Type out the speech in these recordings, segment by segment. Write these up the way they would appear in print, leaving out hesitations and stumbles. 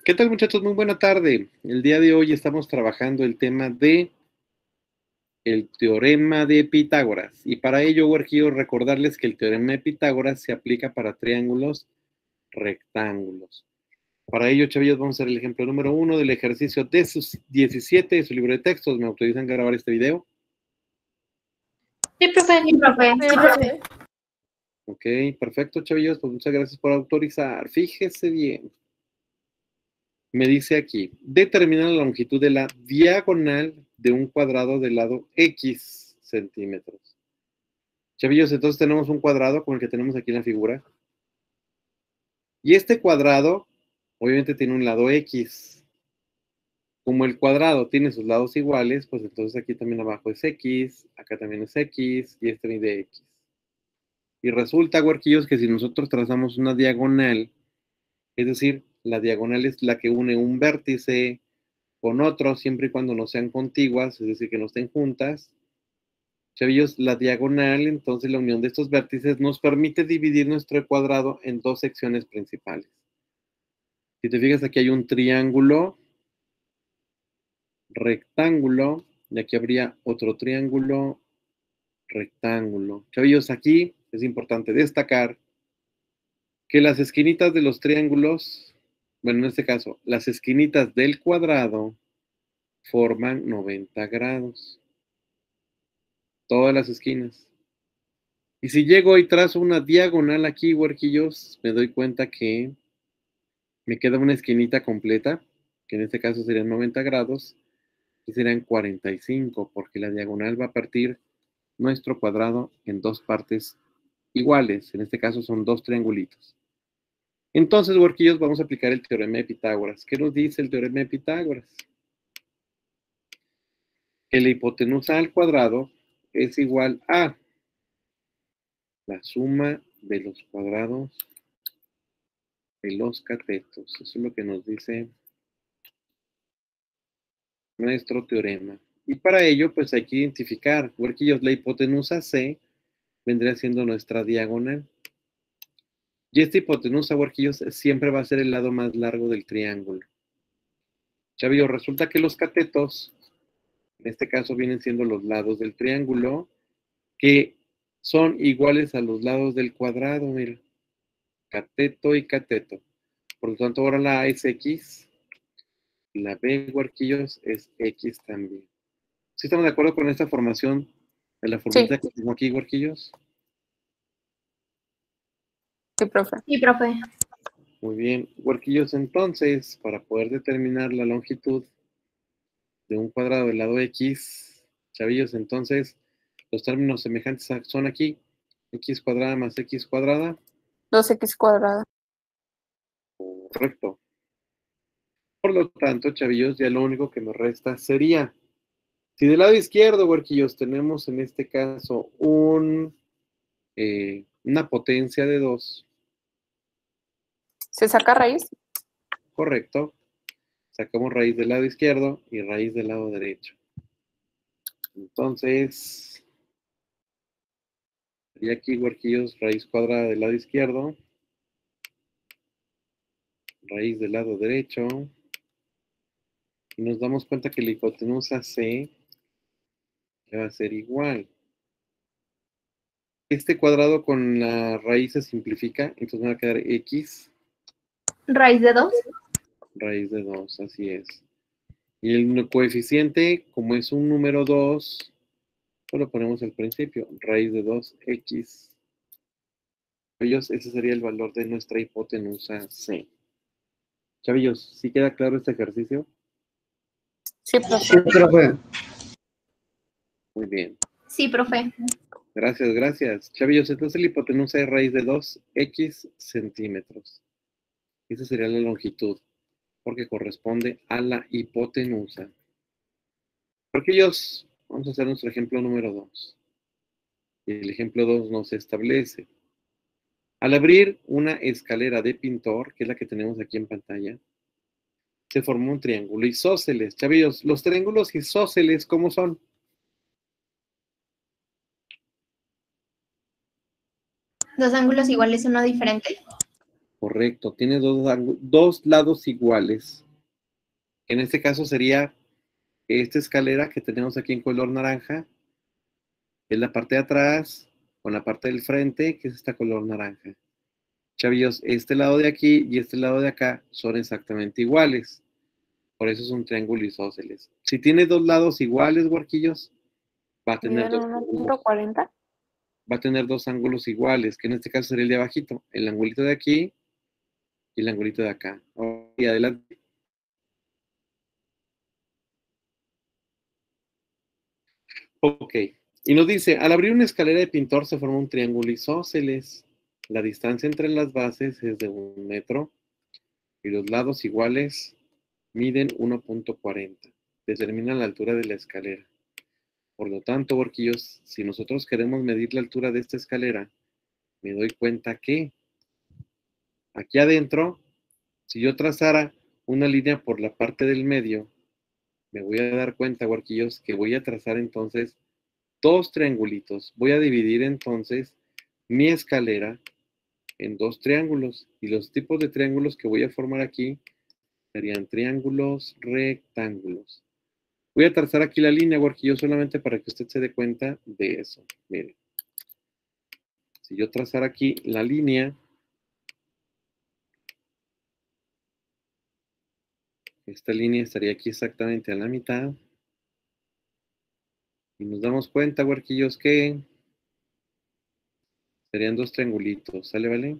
¿Qué tal, muchachos? Muy buena tarde. El día de hoy estamos trabajando el tema de el teorema de Pitágoras. Y para ello, quiero recordarles que el teorema de Pitágoras se aplica para triángulos rectángulos. Para ello, chavillos, vamos a hacer el ejemplo número 1 del ejercicio de sus 17 de su libro de textos. ¿Me autorizan grabar este video? Sí, profe. Sí, profe. Sí, profe. Ok, perfecto, chavillos. Pues muchas gracias por autorizar. Fíjese bien. Me dice aquí, determina la longitud de la diagonal de un cuadrado del lado X centímetros. Chavillos, entonces tenemos un cuadrado como el que tenemos aquí en la figura. Y este cuadrado, obviamente, tiene un lado X. Como el cuadrado tiene sus lados iguales, pues entonces aquí también abajo es X, acá también es X, y este mide X. Y resulta, huerquillos, que si nosotros trazamos una diagonal, es decir, la diagonal es la que une un vértice con otro, siempre y cuando no sean contiguas, es decir, que no estén juntas. Chavillos, la diagonal, entonces la unión de estos vértices nos permite dividir nuestro cuadrado en dos secciones principales. Si te fijas, aquí hay un triángulo, rectángulo, y aquí habría otro triángulo, rectángulo. Chavillos, aquí es importante destacar que las esquinitas de los triángulos, bueno, en este caso, las esquinitas del cuadrado forman 90 grados. Todas las esquinas. Y si llego y trazo una diagonal aquí, huerquillos, me doy cuenta que me queda una esquinita completa, que en este caso serían 90 grados, y serían 45, porque la diagonal va a partir nuestro cuadrado en dos partes iguales. En este caso son dos triangulitos. Entonces, huerquillos, vamos a aplicar el teorema de Pitágoras. ¿Qué nos dice el teorema de Pitágoras? Que la hipotenusa al cuadrado es igual a la suma de los cuadrados de los catetos. Eso es lo que nos dice nuestro teorema. Y para ello, pues hay que identificar, huerquillos, la hipotenusa C vendría siendo nuestra diagonal. Y esta hipotenusa, huerquillos, siempre va a ser el lado más largo del triángulo. Chavillos, resulta que los catetos, en este caso vienen siendo los lados del triángulo, que son iguales a los lados del cuadrado, mira. Cateto y cateto. Por lo tanto, ahora la A es X, la B, huerquillos, es X también. ¿Sí estamos de acuerdo con esta formación de la formulita que tengo aquí, huerquillos? Sí, profe. Sí, profe. Muy bien. Huerquillos, entonces, para poder determinar la longitud de un cuadrado del lado X, chavillos, entonces, los términos semejantes son aquí, X cuadrada más X cuadrada. 2x cuadrada. Correcto. Por lo tanto, chavillos, ya lo único que me resta sería, si del lado izquierdo, huerquillos, tenemos en este caso una potencia de 2, ¿Se saca raíz? correcto, sacamos raíz del lado izquierdo y raíz del lado derecho. Entonces, sería aquí, huerquillos, raíz cuadrada del lado izquierdo, raíz del lado derecho, y nos damos cuenta que la hipotenusa C ya va a ser igual. Este cuadrado con la raíz se simplifica, entonces me va a quedar X Raíz de 2. raíz de 2, así es. Y el coeficiente, como es un número 2, pues lo ponemos al principio, raíz de 2x. Ese sería el valor de nuestra hipotenusa C. Chavillos, ¿sí queda claro este ejercicio? Sí, profe. Sí, profe. Muy bien. Sí, profe. Gracias, gracias. Chavillos, entonces la hipotenusa es raíz de 2x centímetros. Esa sería la longitud, porque corresponde a la hipotenusa. Porque ellos, vamos a hacer nuestro ejemplo número 2. Y el ejemplo 2 nos establece. Al abrir una escalera de pintor, que es la que tenemos aquí en pantalla, se formó un triángulo isósceles. Chavillos, los triángulos isósceles, ¿cómo son? Dos ángulos iguales, uno diferente. Correcto, tiene dos lados iguales. En este caso sería esta escalera que tenemos aquí en color naranja, es la parte de atrás con la parte del frente, que es esta color naranja. Chavillos, este lado de aquí y este lado de acá son exactamente iguales. Por eso es un triángulo isósceles. Si tiene dos lados iguales, huarquillos, va a tener Miden 1.40. va a tener dos ángulos iguales, que en este caso sería el de abajito, el angulito de aquí y el angulito de acá. Y adelante. Ok. Y nos dice, al abrir una escalera de pintor se forma un triángulo isósceles. La distancia entre las bases es de 1 metro y los lados iguales miden 1.40. Determinan la altura de la escalera. Por lo tanto, Borquillos, si nosotros queremos medir la altura de esta escalera, me doy cuenta que aquí adentro, si yo trazara una línea por la parte del medio, me voy a dar cuenta, Borquillos, que voy a trazar entonces dos triangulitos. Voy a dividir entonces mi escalera en dos triángulos. Y los tipos de triángulos que voy a formar aquí serían triángulos rectángulos. Voy a trazar aquí la línea, Borquillos, solamente para que usted se dé cuenta de eso. Miren. Si yo trazara aquí la línea, esta línea estaría aquí exactamente a la mitad. Y nos damos cuenta, huerquillos, que serían dos triangulitos. ¿Sale, vale?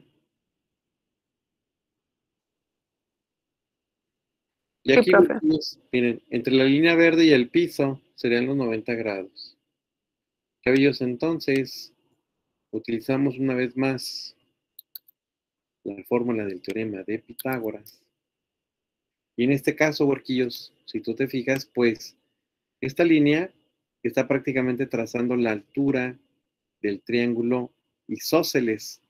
Y Sí, aquí, profe. huerquillos, miren, entre la línea verde y el piso serían los 90 grados. Chavillos, entonces, utilizamos una vez más la fórmula del teorema de Pitágoras. Y en este caso, huerquillos, si tú te fijas, pues, esta línea está prácticamente trazando la altura del triángulo isósceles,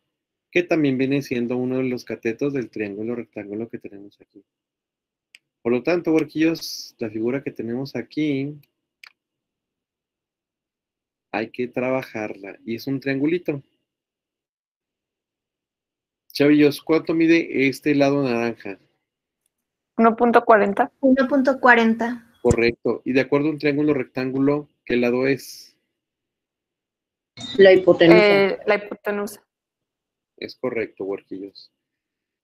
que también viene siendo uno de los catetos del triángulo rectángulo que tenemos aquí. Por lo tanto, huerquillos, la figura que tenemos aquí hay que trabajarla y es un triangulito. Chavillos, ¿cuánto mide este lado naranja? 1.40. 1.40. Correcto. Y de acuerdo a un triángulo rectángulo, ¿qué lado es? La hipotenusa. La hipotenusa. Es correcto, huerquillos.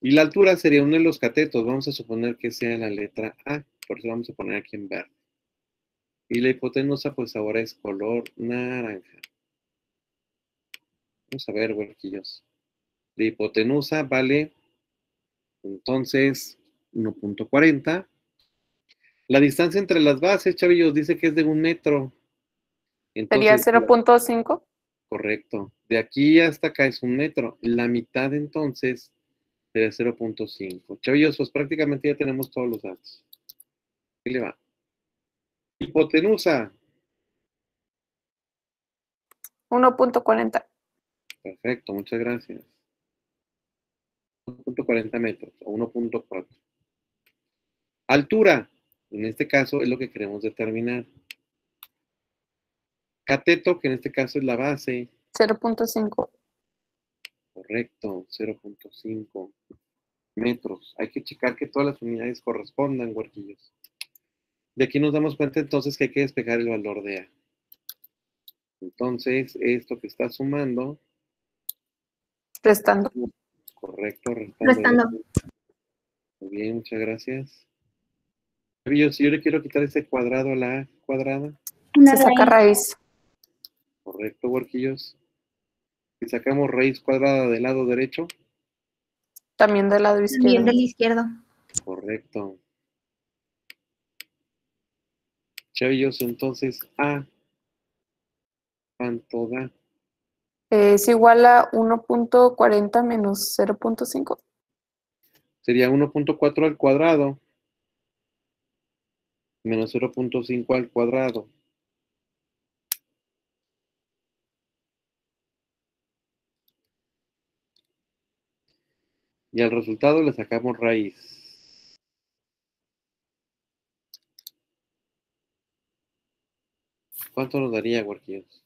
Y la altura sería uno de los catetos. Vamos a suponer que sea la letra A. Por eso vamos a poner aquí en verde. Y la hipotenusa, pues ahora es color naranja. Vamos a ver, huerquillos. La hipotenusa vale, entonces, 1.40. La distancia entre las bases, chavillos, dice que es de 1 metro. Sería Entonces, 0.5. correcto. De aquí hasta acá es 1 metro. La mitad, entonces, sería 0.5. Chavillos, pues prácticamente ya tenemos todos los datos. ¿Qué le va? Hipotenusa. 1.40. Perfecto, muchas gracias. 1.40 metros o 1.4. Altura, en este caso es lo que queremos determinar. Cateto, que en este caso es la base. 0.5. Correcto, 0.5 metros. Hay que checar que todas las unidades correspondan, huerquillos. De aquí nos damos cuenta entonces que hay que despejar el valor de A. Entonces, esto que está sumando. Restando. Correcto, Restando. Muy bien, muchas gracias. Si yo le quiero quitar ese cuadrado a la A cuadrada. Una Se saca raíz. raíz. Correcto, huerquillos. Si sacamos raíz cuadrada del lado derecho. También del lado También izquierdo. del izquierdo. Correcto. Chavillos, entonces A, ¿cuánto da? Es igual a 1.40 menos 0.5. Sería 1.4 al cuadrado menos 0.5 al cuadrado. Y al resultado le sacamos raíz. ¿Cuánto nos daría, huerquillos?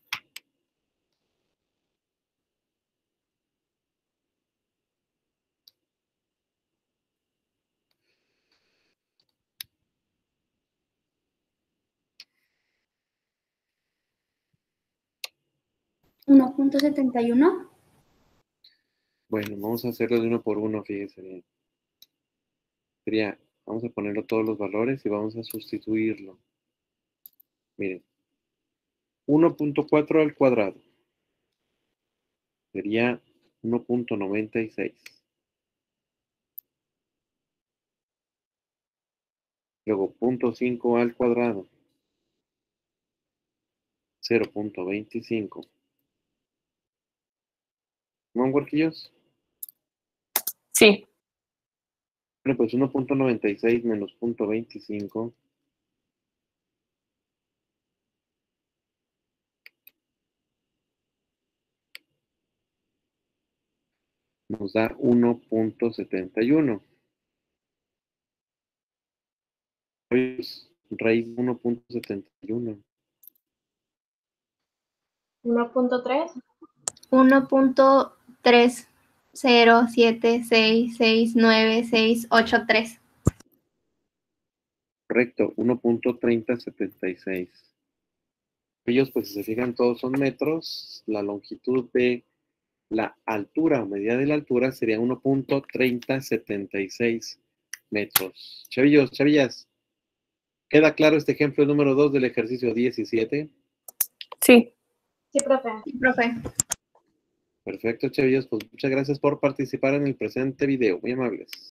1.71. Bueno, vamos a hacerlo de uno por uno, fíjese bien. Sería, vamos a ponerlo todos los valores y vamos a sustituirlo. Miren, 1.4 al cuadrado sería 1.96. Luego, 0.5 al cuadrado, 0.25. ¿No, huerquillos? Sí. Bueno, pues 1.96 menos 0.25 nos da 1.71. Raíz de 1.71. 1.3. 1.30766693. Correcto, 1.3076. Ellos, pues si se fijan, todos son metros. La longitud de la altura o medida de la altura sería 1.3076 metros. Chavillos, chavillas, ¿queda claro este ejemplo número 2 del ejercicio 17? Sí. Sí, profe. Sí, profe. Perfecto, chavillos, pues muchas gracias por participar en el presente video. Muy amables.